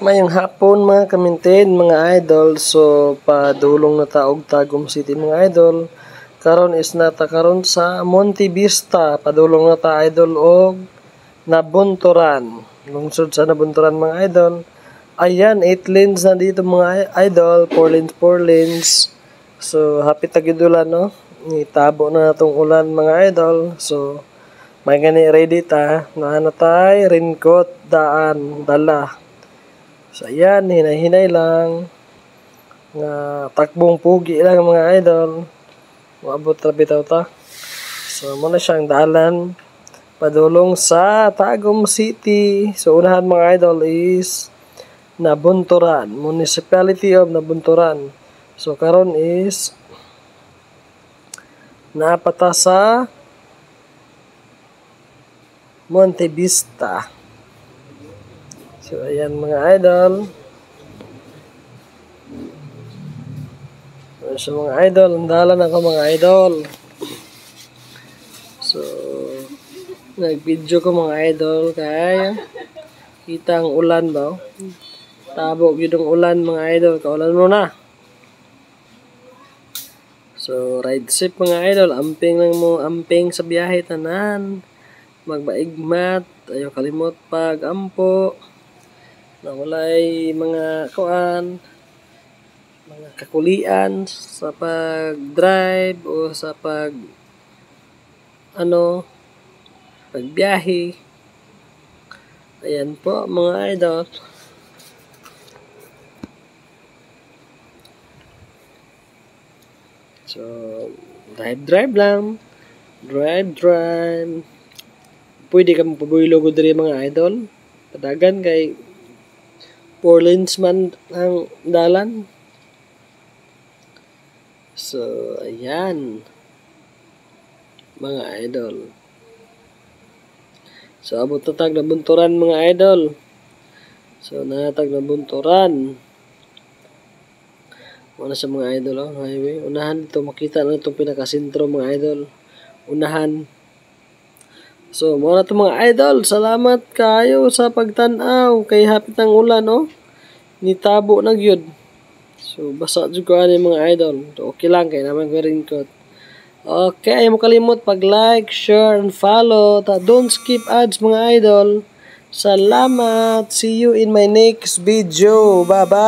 Mayang hapon mga kamintin, mga idol. So padulong na taog Tagum City mga idol. Karon is nata karon sa Monte Vista. Padulong na ta idol og Nabunturan. Lungsod sa Nabunturan mga idol. Ayan, 8 lanes na dito mga idol. 4 lanes. So happy tagidulan no. Itabo na natong ulan mga idol. So may gani ready ta. Naano tay raincoat daan dala. So ayan, hinay-hinay lang. Nga takbong pugi lang mga idol. Maabot ra bitaw ta. So muna siyang dalan padulong sa Tagum City. So unahan mga idol is Nabunturan, Municipality of Nabunturan. So karon is napata sa Monte Vista. So ayan mga idol. So mga idol, andalan ako mga idol. So nag-video ko mga idol kay kita ang ulan ba? Tabo gyud ang ulan mga idol, kaulan mo na. So ride safe mga idol, amping lang mo, amping sa biyahe tanan. Magbaigmat, ayaw kalimot pag ampo. Na walay mga kuan, mga kakulian sa pag-drive o sa pagbiyahe. Ayan po mga idol. So, drive lang. Drive. Pwede ka magpabuylog diri mga idol. Padagan kay 4 lanes man ang dalan. So, ayan. Mga idol. So, abot na tag Nabunturan mga idol. So, natag Nabunturan. Una sa mga idol, highway. Unahan dito, makita na itong pinakasentro mga idol. Unahan. So, muna ito mga idol. Salamat kayo sa pagtanaw. Kay hapit ang ulan, nitabo na gyud. So, basa dyan ko mga idol. So, okay lang, kaya naman ko rin ko. Okay, ayaw mo kalimot pag-like, share, and follow. Don't skip ads mga idol. Salamat. See you in my next video. Bye-bye.